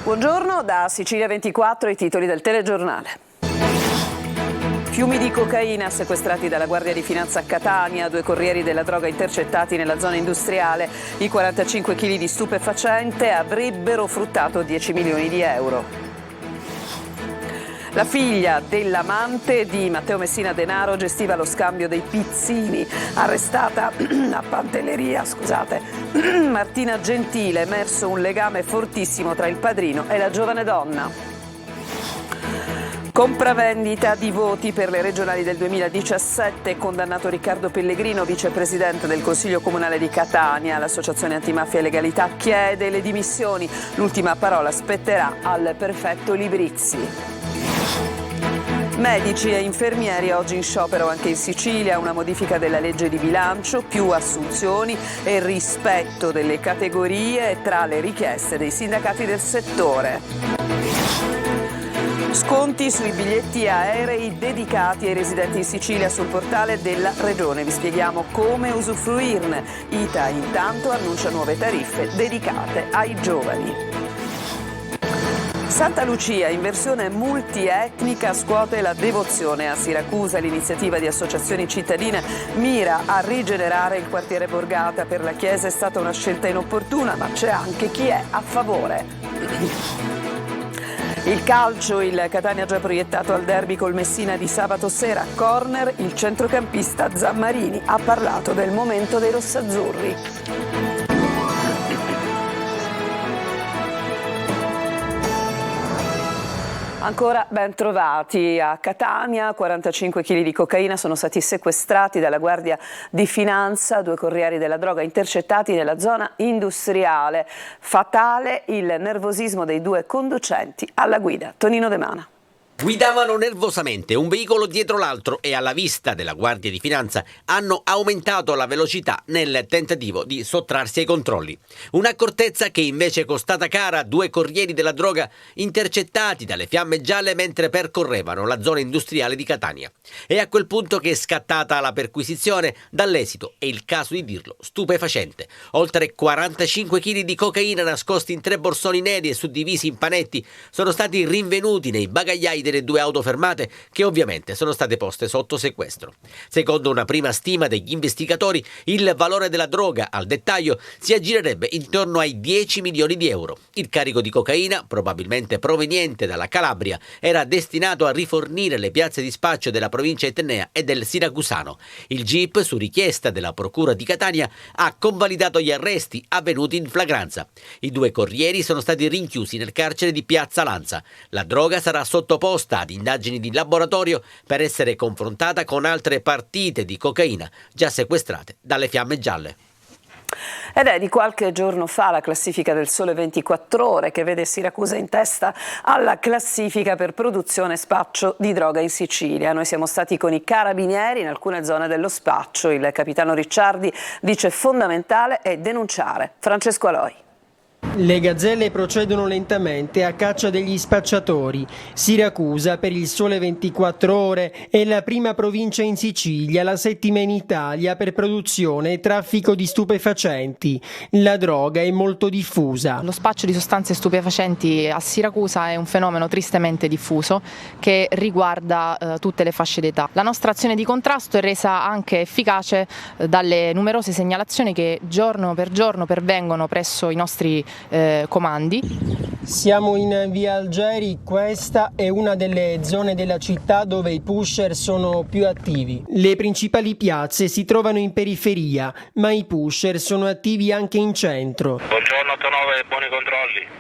Buongiorno, da Sicilia 24 i titoli del telegiornale. Fiumi di cocaina sequestrati dalla Guardia di Finanza a Catania, 2 corrieri della droga intercettati nella zona industriale. I 45 kg di stupefacente avrebbero fruttato 10 milioni di euro. La figlia dell'amante di Matteo Messina Denaro gestiva lo scambio dei pizzini. Arrestata a Pantelleria, Martina Gentile, emerso un legame fortissimo tra il padrino e la giovane donna. Compravendita di voti per le regionali del 2017, condannato Riccardo Pellegrino, vicepresidente del Consiglio Comunale di Catania. L'associazione Antimafia e Legalità chiede le dimissioni. L'ultima parola spetterà al prefetto Librizzi. Medici e infermieri oggi in sciopero anche in Sicilia, una modifica della legge di bilancio, più assunzioni e rispetto delle categorie tra le richieste dei sindacati del settore. Sconti sui biglietti aerei dedicati ai residenti in Sicilia sul portale della Regione. Vi spieghiamo come usufruirne. ITA intanto annuncia nuove tariffe dedicate ai giovani. Santa Lucia, in versione multietnica, scuote la devozione a Siracusa. L'iniziativa di associazioni cittadine mira a rigenerare il quartiere Borgata. Per la Chiesa è stata una scelta inopportuna, ma c'è anche chi è a favore. Il calcio, il Catania ha già proiettato al derby col Messina di sabato sera. Corner, il centrocampista Zammarini ha parlato del momento dei rossazzurri. Ancora ben trovati a Catania, 45 kg di cocaina sono stati sequestrati dalla Guardia di Finanza, 2 corrieri della droga intercettati nella zona industriale. Fatale il nervosismo dei 2 conducenti alla guida. Tonino De Mana. Guidavano nervosamente un veicolo dietro l'altro e alla vista della Guardia di Finanza hanno aumentato la velocità nel tentativo di sottrarsi ai controlli. Un'accortezza che invece è costata cara a 2 corrieri della droga intercettati dalle fiamme gialle mentre percorrevano la zona industriale di Catania. È a quel punto che è scattata la perquisizione, dall'esito, è il caso di dirlo, stupefacente. Oltre 45 kg di cocaina nascosti in 3 borsoni neri e suddivisi in panetti sono stati rinvenuti nei bagagliai delle 2 auto fermate che ovviamente sono state poste sotto sequestro. Secondo una prima stima degli investigatori, il valore della droga al dettaglio si aggirerebbe intorno ai 10 milioni di euro. Il carico di cocaina, probabilmente proveniente dalla Calabria, era destinato a rifornire le piazze di spaccio della provincia etnea e del Siracusano. Il GIP, su richiesta della Procura di Catania, ha convalidato gli arresti avvenuti in flagranza. I 2 corrieri sono stati rinchiusi nel carcere di Piazza Lanza. La droga sarà sottoposta ad indagini di laboratorio per essere confrontata con altre partite di cocaina già sequestrate dalle fiamme gialle. Ed è di qualche giorno fa la classifica del Sole 24 Ore che vede Siracusa in testa alla classifica per produzione e spaccio di droga in Sicilia. Noi siamo stati con i carabinieri in alcune zone dello spaccio. Il capitano Ricciardi dice fondamentale è denunciare. Francesco Aloi. Le gazzelle procedono lentamente a caccia degli spacciatori. Siracusa, per il Sole 24 Ore, è la prima provincia in Sicilia, la 7ª in Italia per produzione e traffico di stupefacenti. La droga è molto diffusa. Lo spaccio di sostanze stupefacenti a Siracusa è un fenomeno tristemente diffuso che riguarda tutte le fasce d'età. La nostra azione di contrasto è resa anche efficace dalle numerose segnalazioni che giorno per giorno pervengono presso i nostri comandi. Siamo in via Algeri, questa è una delle zone della città dove i pusher sono più attivi. Le principali piazze si trovano in periferia, ma i pusher sono attivi anche in centro. Buongiorno 89, buoni controlli.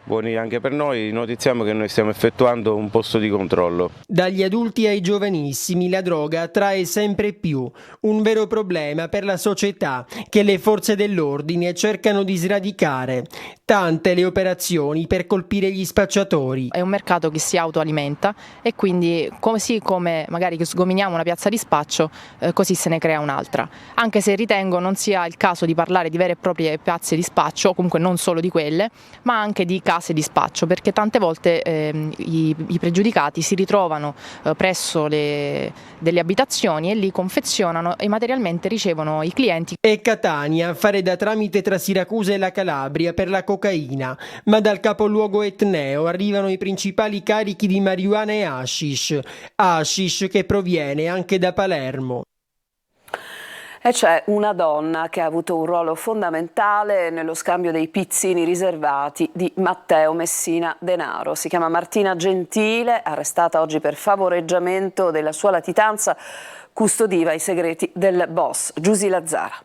Buoni anche per noi, notiziamo che noi stiamo effettuando un posto di controllo. Dagli adulti ai giovanissimi la droga attrae sempre più, un vero problema per la società che le forze dell'ordine cercano di sradicare. Tante le operazioni per colpire gli spacciatori. È un mercato che si autoalimenta e quindi così come magari sgominiamo una piazza di spaccio, così se ne crea un'altra. Anche se ritengo non sia il caso di parlare di vere e proprie piazze di spaccio, o comunque non solo di quelle, ma anche di case di spaccio, perché tante volte i pregiudicati si ritrovano presso delle abitazioni e lì confezionano e materialmente ricevono i clienti. E Catania a fare da tramite tra Siracusa e la Calabria per la cocaina cocaina, ma dal capoluogo etneo arrivano i principali carichi di marijuana e hashish che proviene anche da Palermo. E c'è una donna che ha avuto un ruolo fondamentale nello scambio dei pizzini riservati di Matteo Messina Denaro. Si chiama Martina Gentile, arrestata oggi per favoreggiamento della sua latitanza, custodiva i segreti del boss Giusy Lazzara.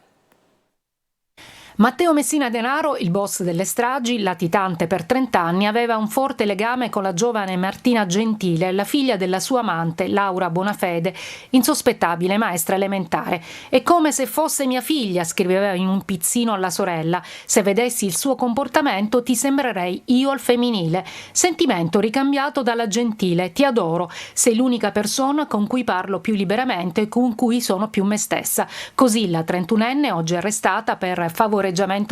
Matteo Messina Denaro, il boss delle stragi, latitante per 30 anni, aveva un forte legame con la giovane Martina Gentile, la figlia della sua amante Laura Bonafede, insospettabile maestra elementare. «È come se fosse mia figlia», scriveva in un pizzino alla sorella. «Se vedessi il suo comportamento ti sembrerei io al femminile. Sentimento ricambiato dalla Gentile. Ti adoro. Sei l'unica persona con cui parlo più liberamente e con cui sono più me stessa». Così la 31enne, oggi arrestata per favoreggiamento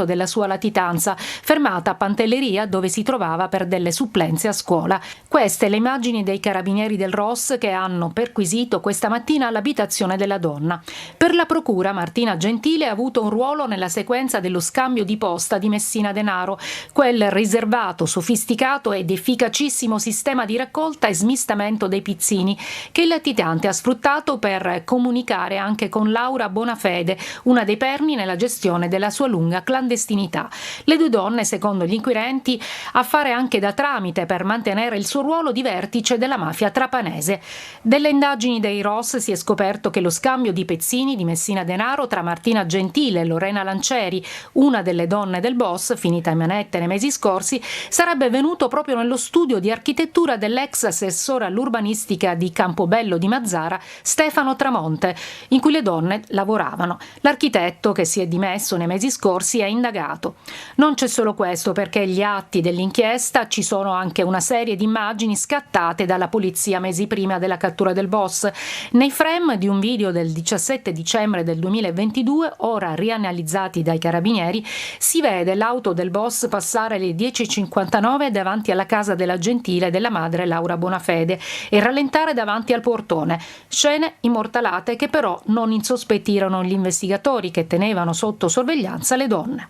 della sua latitanza, fermata a Pantelleria dove si trovava per delle supplenze a scuola. Queste le immagini dei carabinieri del ROS che hanno perquisito questa mattina l'abitazione della donna. Per la procura Martina Gentile ha avuto un ruolo nella sequenza dello scambio di posta di Messina Denaro, quel riservato, sofisticato ed efficacissimo sistema di raccolta e smistamento dei pizzini che il latitante ha sfruttato per comunicare anche con Laura Bonafede, una dei perni nella gestione della sua lunga clandestinità. Le due donne, secondo gli inquirenti, a fare anche da tramite per mantenere il suo ruolo di vertice della mafia trapanese. Delle indagini dei ROS si è scoperto che lo scambio di pezzini di Messina Denaro tra Martina Gentile e Lorena Lancieri, una delle donne del boss, finita in manette nei mesi scorsi, sarebbe venuto proprio nello studio di architettura dell'ex assessore all'urbanistica di Campobello di Mazzara, Stefano Tramonte, in cui le donne lavoravano. L'architetto, che si è dimesso nei mesi scorsi, è indagato. Non c'è solo questo, perché agli atti dell'inchiesta ci sono anche una serie di immagini scattate dalla polizia mesi prima della cattura del boss. Nei frame di un video del 17 dicembre del 2022, ora rianalizzati dai carabinieri, si vede l'auto del boss passare alle 10:59 davanti alla casa della Gentile e della madre Laura Bonafede e rallentare davanti al portone. Scene immortalate che però non insospettirono gli investigatori che tenevano sotto sorveglianza le donne.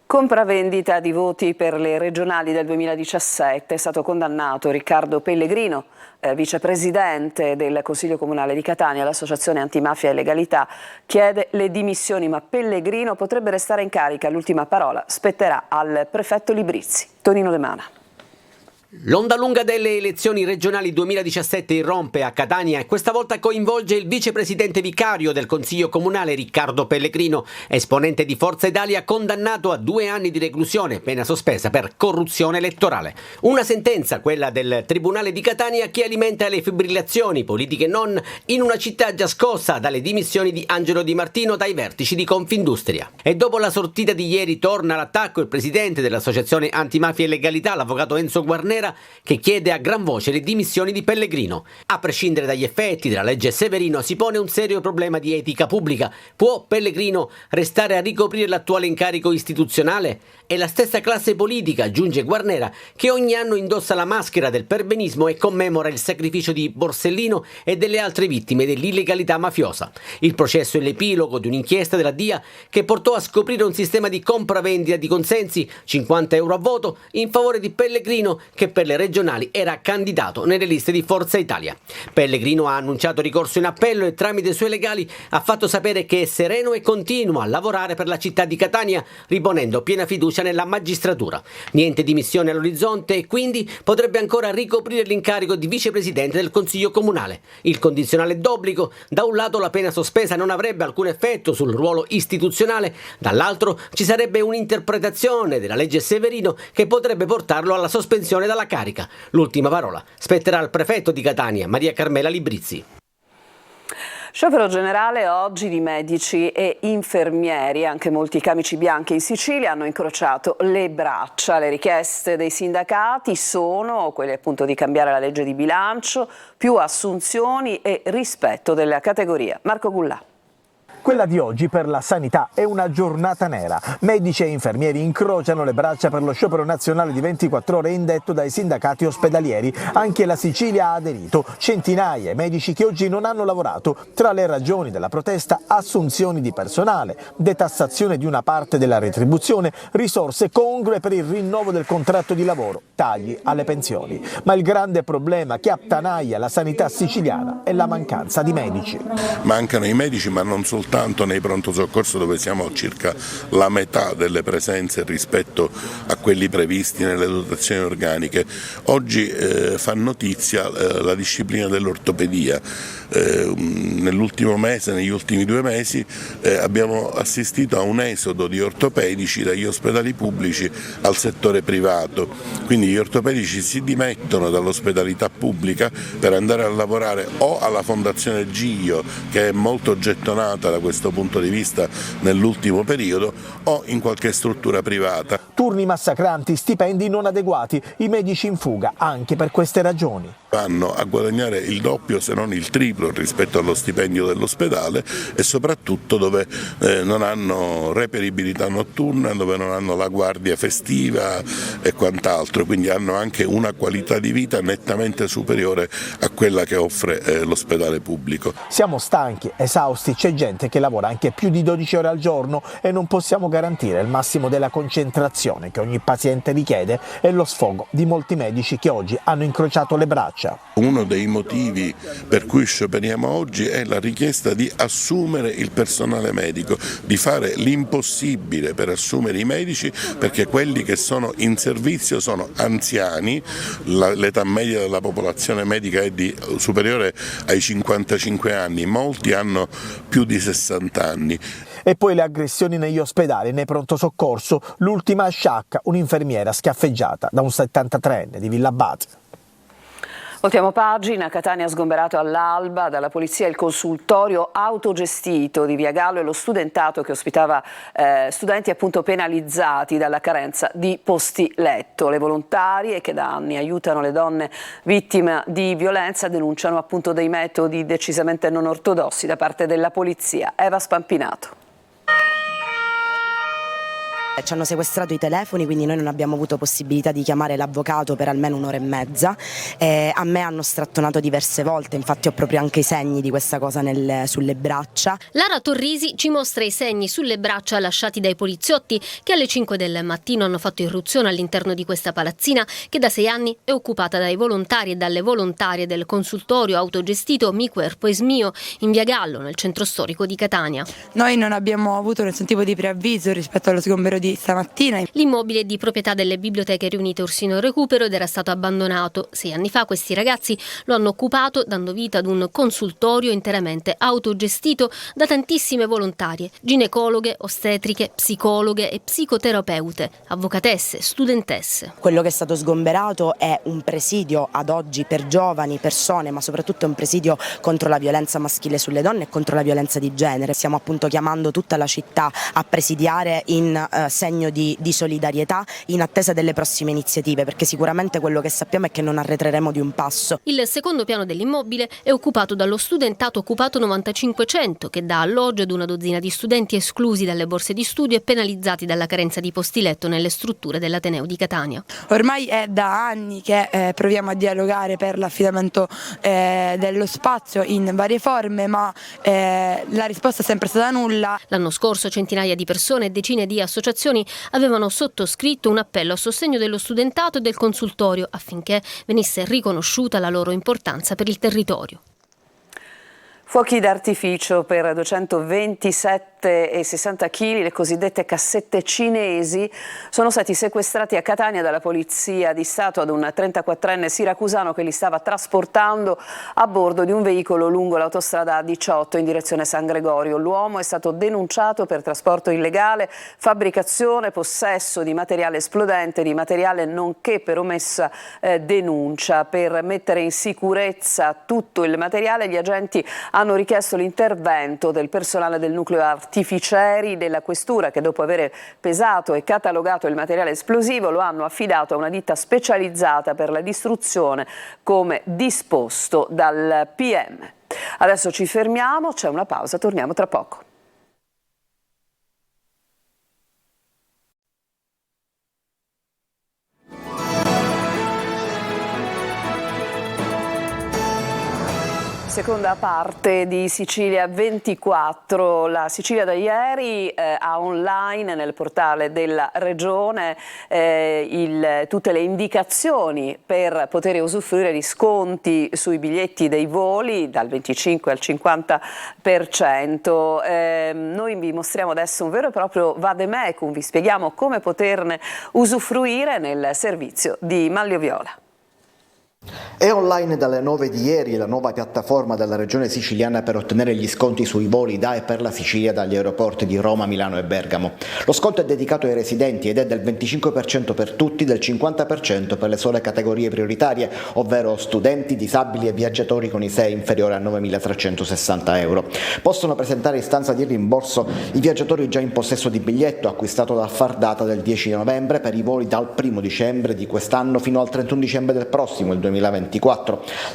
Compravendita di voti per le regionali del 2017. È stato condannato Riccardo Pellegrino, vicepresidente del Consiglio Comunale di Catania. L'associazione Antimafia e Legalità chiede le dimissioni, ma Pellegrino potrebbe restare in carica. L'ultima parola spetterà al prefetto Librizzi. Tonino De Mana. L'onda lunga delle elezioni regionali 2017 irrompe a Catania e questa volta coinvolge il vicepresidente vicario del Consiglio Comunale Riccardo Pellegrino, esponente di Forza Italia condannato a 2 anni di reclusione, pena sospesa per corruzione elettorale. Una sentenza, quella del Tribunale di Catania, che alimenta le fibrillazioni, politiche non, in una città già scossa dalle dimissioni di Angelo Di Martino dai vertici di Confindustria. E dopo la sortita di ieri torna all'attacco il presidente dell'Associazione Antimafia e Legalità, l'avvocato Enzo Guarnera, che chiede a gran voce le dimissioni di Pellegrino. A prescindere dagli effetti della legge Severino si pone un serio problema di etica pubblica. Può Pellegrino restare a ricoprire l'attuale incarico istituzionale? È la stessa classe politica, aggiunge Guarnera, che ogni anno indossa la maschera del perbenismo e commemora il sacrificio di Borsellino e delle altre vittime dell'illegalità mafiosa. Il processo è l'epilogo di un'inchiesta della DIA che portò a scoprire un sistema di compravendita di consensi, 50 euro a voto, in favore di Pellegrino, che per le regionali era candidato nelle liste di Forza Italia. Pellegrino ha annunciato ricorso in appello e tramite i suoi legali ha fatto sapere che è sereno e continua a lavorare per la città di Catania, riponendo piena fiducia nella magistratura. Niente dimissioni all'orizzonte e quindi potrebbe ancora ricoprire l'incarico di vicepresidente del Consiglio Comunale. Il condizionale d'obbligo: da un lato la pena sospesa non avrebbe alcun effetto sul ruolo istituzionale, dall'altro ci sarebbe un'interpretazione della legge Severino che potrebbe portarlo alla sospensione dalla carica. L'ultima parola spetterà al prefetto di Catania, Maria Carmela Librizzi. Sciopero generale oggi di medici e infermieri. Anche molti camici bianchi in Sicilia hanno incrociato le braccia. Le richieste dei sindacati sono quelle appunto di cambiare la legge di bilancio, più assunzioni e rispetto della categoria. Marco Gullà. Quella di oggi per la sanità è una giornata nera. Medici e infermieri incrociano le braccia per lo sciopero nazionale di 24 ore indetto dai sindacati ospedalieri. Anche la Sicilia ha aderito. Centinaia di medici che oggi non hanno lavorato. Tra le ragioni della protesta, assunzioni di personale, detassazione di una parte della retribuzione, risorse congrue per il rinnovo del contratto di lavoro, tagli alle pensioni. Ma il grande problema che attanaglia la sanità siciliana è la mancanza di medici. Mancano i medici, ma non soltanto nei pronto soccorso, dove siamo a circa la metà delle presenze rispetto a quelli previsti nelle dotazioni organiche. Oggi fa notizia la disciplina dell'ortopedia. Nell'ultimo mese, negli ultimi 2 mesi, abbiamo assistito a un esodo di ortopedici dagli ospedali pubblici al settore privato. Quindi gli ortopedici si dimettono dall'ospedalità pubblica per andare a lavorare o alla Fondazione Giglio, che è molto gettonata da questo punto di vista nell'ultimo periodo, o in qualche struttura privata. Turni massacranti, stipendi non adeguati, i medici in fuga anche per queste ragioni. Vanno a guadagnare il doppio, se non il triplo, rispetto allo stipendio dell'ospedale, e soprattutto dove non hanno reperibilità notturna, dove non hanno la guardia festiva e quant'altro, quindi hanno anche una qualità di vita nettamente superiore a quella che offre l'ospedale pubblico. Siamo stanchi, esausti, c'è gente che lavora anche più di 12 ore al giorno e non possiamo garantire il massimo della concentrazione che ogni paziente richiede e lo sfogo di molti medici che oggi hanno incrociato le braccia. Uno dei motivi per cui scioperiamo oggi è la richiesta di assumere il personale medico, di fare l'impossibile per assumere i medici, perché quelli che sono in servizio sono anziani, l'età media della popolazione medica è superiore ai 55 anni, molti hanno più di 60 anni. E poi le aggressioni negli ospedali, nei pronto soccorso, l'ultima a Sciacca, un'infermiera schiaffeggiata da un 73enne di Villabate. Voltiamo pagina. Catania ha sgomberato all'alba dalla polizia il consultorio autogestito di Via Gallo e lo studentato che ospitava studenti appunto penalizzati dalla carenza di posti letto. Le volontarie che da anni aiutano le donne vittime di violenza denunciano appunto dei metodi decisamente non ortodossi da parte della polizia. Eva Spampinato. Ci hanno sequestrato i telefoni, quindi noi non abbiamo avuto possibilità di chiamare l'avvocato per almeno 1 ora e mezza. A me hanno strattonato diverse volte, infatti ho proprio anche i segni di questa cosa sulle braccia. Lara Torrisi ci mostra i segni sulle braccia lasciati dai poliziotti che alle 5 del mattino hanno fatto irruzione all'interno di questa palazzina che da 6 anni è occupata dai volontari e dalle volontarie del consultorio autogestito Mi Cuerpo es Mio in Via Gallo, nel centro storico di Catania. Noi non abbiamo avuto nessun tipo di preavviso rispetto allo sgombero di stamattina. L'immobile è di proprietà delle Biblioteche Riunite Orsino Recupero ed era stato abbandonato. 6 anni fa questi ragazzi lo hanno occupato dando vita ad un consultorio interamente autogestito da tantissime volontarie, ginecologhe, ostetriche, psicologhe e psicoterapeute, avvocatesse, studentesse. Quello che è stato sgomberato è un presidio ad oggi per giovani persone, ma soprattutto un presidio contro la violenza maschile sulle donne e contro la violenza di genere. Stiamo appunto chiamando tutta la città a presidiare in segno di solidarietà in attesa delle prossime iniziative, perché sicuramente quello che sappiamo è che non arretreremo di un passo. Il secondo piano dell'immobile è occupato dallo studentato occupato 9500 che dà alloggio ad una dozzina di studenti esclusi dalle borse di studio e penalizzati dalla carenza di posti letto nelle strutture dell'Ateneo di Catania. Ormai è da anni che proviamo a dialogare per l'affidamento dello spazio in varie forme, ma la risposta è sempre stata nulla. L'anno scorso centinaia di persone e decine di associazioni avevano sottoscritto un appello a sostegno dello studentato e del consultorio affinché venisse riconosciuta la loro importanza per il territorio. Fuochi d'artificio per 227,60 kg, le cosiddette cassette cinesi, sono stati sequestrati a Catania dalla Polizia di Stato ad un 34enne siracusano che li stava trasportando a bordo di un veicolo lungo l'autostrada A18 in direzione San Gregorio. L'uomo è stato denunciato per trasporto illegale, fabbricazione, possesso di materiale esplodente, di materiale nonché per omessa denuncia. Per mettere in sicurezza tutto il materiale, gli agenti hanno richiesto l'intervento del personale del nucleo artificieri della questura che dopo aver pesato e catalogato il materiale esplosivo lo hanno affidato a una ditta specializzata per la distruzione come disposto dal PM. Adesso ci fermiamo, c'è una pausa, torniamo tra poco. Seconda parte di Sicilia 24. La Sicilia da ieri ha online nel portale della Regione tutte le indicazioni per poter usufruire di sconti sui biglietti dei voli dal 25 al 50%. Noi vi mostriamo adesso un vero e proprio vademecum, vi spieghiamo come poterne usufruire nel servizio di Manlio Viola. È online dalle 9 di ieri la nuova piattaforma della Regione siciliana per ottenere gli sconti sui voli da e per la Sicilia dagli aeroporti di Roma, Milano e Bergamo. Lo sconto è dedicato ai residenti ed è del 25% per tutti, del 50% per le sole categorie prioritarie, ovvero studenti, disabili e viaggiatori con ISEE inferiore a 9.360 euro. Possono presentare istanza di rimborso i viaggiatori già in possesso di biglietto acquistato da far data del 10 novembre per i voli dal 1 dicembre di quest'anno fino al 31 dicembre del prossimo, il 2024.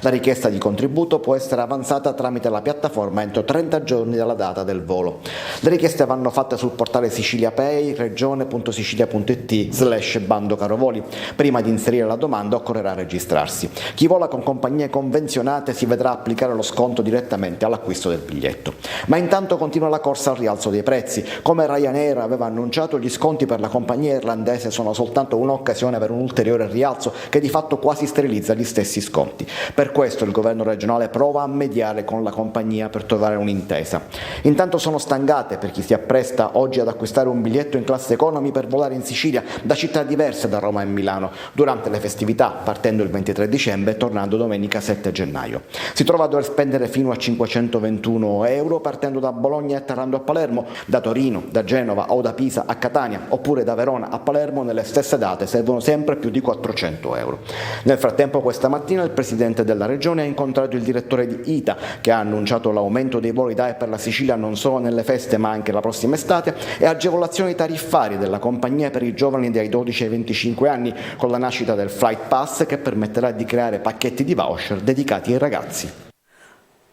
La richiesta di contributo può essere avanzata tramite la piattaforma entro 30 giorni dalla data del volo. Le richieste vanno fatte sul portale Sicilia Pay, regione.sicilia.it/bando carovoli. Prima di inserire la domanda occorrerà registrarsi. Chi vola con compagnie convenzionate si vedrà applicare lo sconto direttamente all'acquisto del biglietto. Ma intanto continua la corsa al rialzo dei prezzi. Come Ryanair aveva annunciato, gli sconti per la compagnia irlandese sono soltanto un'occasione per un ulteriore rialzo che di fatto quasi sterilizza gli stessi sconti. Per questo il governo regionale prova a mediare con la compagnia per trovare un'intesa. Intanto sono stangate per chi si appresta oggi ad acquistare un biglietto in classe economy per volare in Sicilia da città diverse da Roma e Milano durante le festività, partendo il 23 dicembre e tornando domenica 7 gennaio. Si trova a dover spendere fino a 521 euro partendo da Bologna e atterrando a Palermo, da Torino, da Genova o da Pisa a Catania, oppure da Verona a Palermo nelle stesse date servono sempre più di 400 euro. Nel frattempo questa mattina il presidente della regione ha incontrato il direttore di ITA, che ha annunciato l'aumento dei voli da e per la Sicilia non solo nelle feste ma anche la prossima estate e agevolazioni tariffarie della compagnia per i giovani dai 12 ai 25 anni con la nascita del Flight Pass che permetterà di creare pacchetti di voucher dedicati ai ragazzi.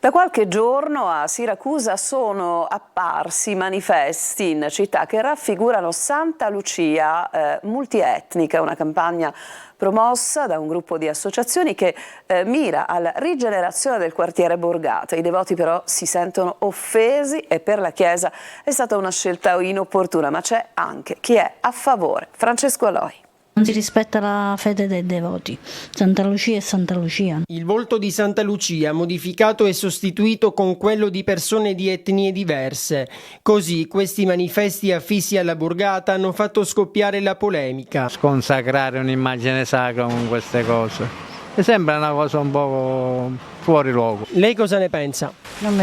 Da qualche giorno a Siracusa sono apparsi manifesti in città che raffigurano Santa Lucia multietnica, una campagna promossa da un gruppo di associazioni che mira alla rigenerazione del quartiere Borgata. I devoti però si sentono offesi e per la Chiesa è stata una scelta inopportuna, ma c'è anche chi è a favore. Francesco Aloi. Non si rispetta la fede dei devoti. Santa Lucia è Santa Lucia. Il volto di Santa Lucia modificato e sostituito con quello di persone di etnie diverse. Così questi manifesti affissi alla Borgata hanno fatto scoppiare la polemica. Sconsacrare un'immagine sacra con queste cose mi sembra una cosa un po' fuori luogo. Lei cosa ne pensa? Non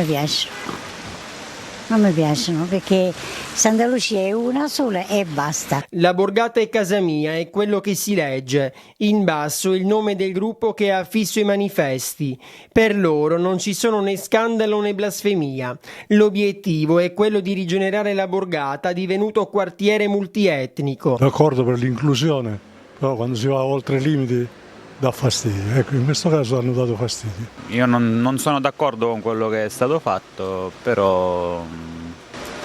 mi piacciono perché Santa Lucia è una sola e basta. La Borgata è casa mia, è quello che si legge. In basso il nome del gruppo che ha affisso i manifesti. Per loro non ci sono né scandalo né blasfemia. L'obiettivo è quello di rigenerare la Borgata, divenuto quartiere multietnico. D'accordo per l'inclusione, però quando si va oltre i limiti dà fastidio. Ecco, in questo caso hanno dato fastidio. Io non sono d'accordo con quello che è stato fatto, però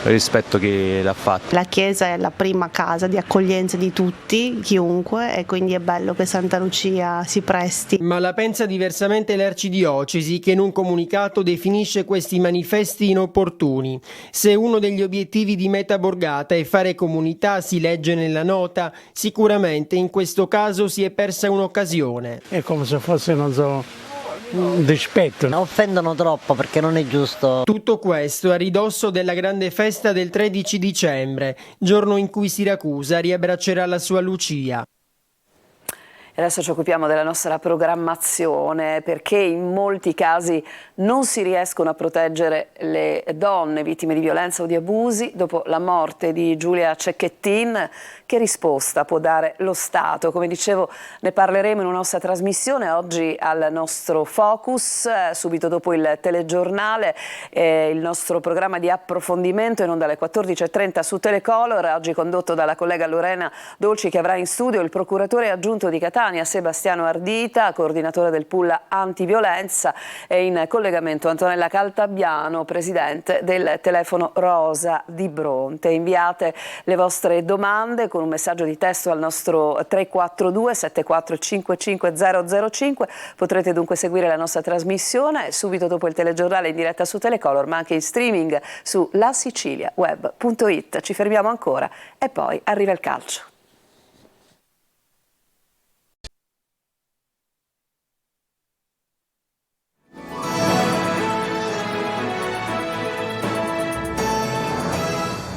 rispetto chi l'ha fatto. La chiesa è la prima casa di accoglienza di tutti, chiunque, e quindi è bello che Santa Lucia si presti. Ma la pensa diversamente l'Arcidiocesi, che in un comunicato definisce questi manifesti inopportuni. Se uno degli obiettivi di Meta Borgata è fare comunità, si legge nella nota, sicuramente in questo caso si è persa un'occasione. È come se fosse, non so, un dispetto. Offendono troppo perché non è giusto. Tutto questo a ridosso della grande festa del 13 dicembre, giorno in cui Siracusa riabbraccerà la sua Lucia. E adesso ci occupiamo della nostra programmazione, perché in molti casi non si riescono a proteggere le donne vittime di violenza o di abusi. Dopo la morte di Giulia Cecchettin, che risposta può dare lo Stato? Come dicevo, ne parleremo in una nostra trasmissione oggi al nostro Focus, subito dopo il telegiornale, il nostro programma di approfondimento in onda alle 14.30 su Telecolor, oggi condotto dalla collega Lorena Dolci, che avrà in studio il procuratore aggiunto di Catania, Catania Sebastiano Ardita, coordinatore del pool antiviolenza, e in collegamento Antonella Caltabiano, presidente del telefono Rosa di Bronte. Inviate le vostre domande con un messaggio di testo al nostro 342 7455 005. Potrete dunque seguire la nostra trasmissione subito dopo il telegiornale in diretta su Telecolor, ma anche in streaming su lasiciliaweb.it. Ci fermiamo ancora e poi arriva il calcio.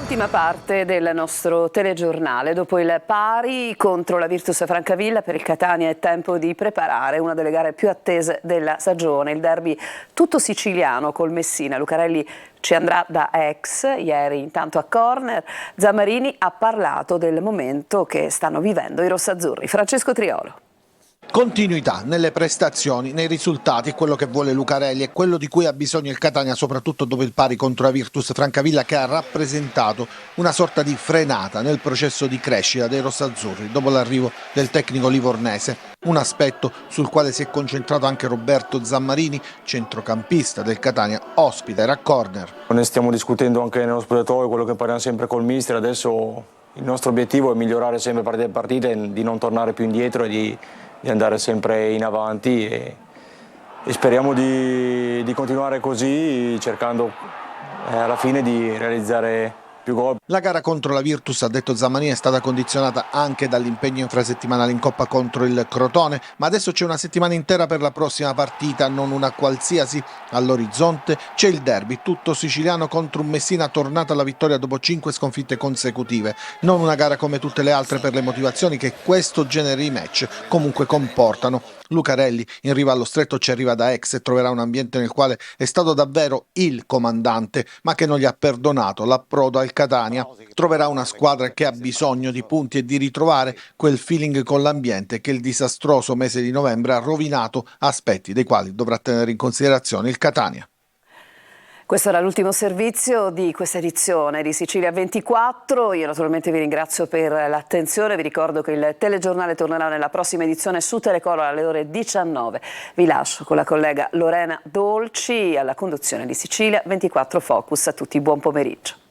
Ultima parte del nostro telegiornale. Dopo il pari contro la Virtus Francavilla, per il Catania è tempo di preparare una delle gare più attese della stagione, il derby tutto siciliano col Messina. Lucarelli ci andrà da ex, ieri intanto a corner. Zammarini ha parlato del momento che stanno vivendo i rossazzurri. Francesco Triolo. Continuità nelle prestazioni, nei risultati, è quello che vuole Lucarelli, è quello di cui ha bisogno il Catania, soprattutto dopo il pari contro la Virtus Francavilla, che ha rappresentato una sorta di frenata nel processo di crescita dei rossazzurri dopo l'arrivo del tecnico livornese. Un aspetto sul quale si è concentrato anche Roberto Zammarini, centrocampista del Catania, ospite a corner. Ne stiamo discutendo anche nello spogliatoio, quello che parliamo sempre col mister. Adesso il nostro obiettivo è migliorare sempre partita per partita, di non tornare più indietro e di andare sempre in avanti e speriamo di continuare così, cercando alla fine di realizzare più gol. La gara contro la Virtus, ha detto Zammarini, è stata condizionata anche dall'impegno infrasettimanale in Coppa contro il Crotone, ma adesso c'è una settimana intera per la prossima partita, non una qualsiasi. All'orizzonte c'è il derby tutto siciliano contro un Messina tornato alla vittoria dopo 5 sconfitte consecutive. Non una gara come tutte le altre per le motivazioni che questo genere di match comunque comportano. Lucarelli in riva allo stretto ci arriva da ex e troverà un ambiente nel quale è stato davvero il comandante, ma che non gli ha perdonato l'approdo al Catania. Troverà una squadra che ha bisogno di punti e di ritrovare quel feeling con l'ambiente che il disastroso mese di novembre ha rovinato, aspetti dei quali dovrà tenere in considerazione il Catania. Questo era l'ultimo servizio di questa edizione di Sicilia 24. Io naturalmente vi ringrazio per l'attenzione. Vi ricordo che il telegiornale tornerà nella prossima edizione su Telecolor alle ore 19. Vi lascio con la collega Lorena Dolci alla conduzione di Sicilia 24 Focus. A tutti buon pomeriggio.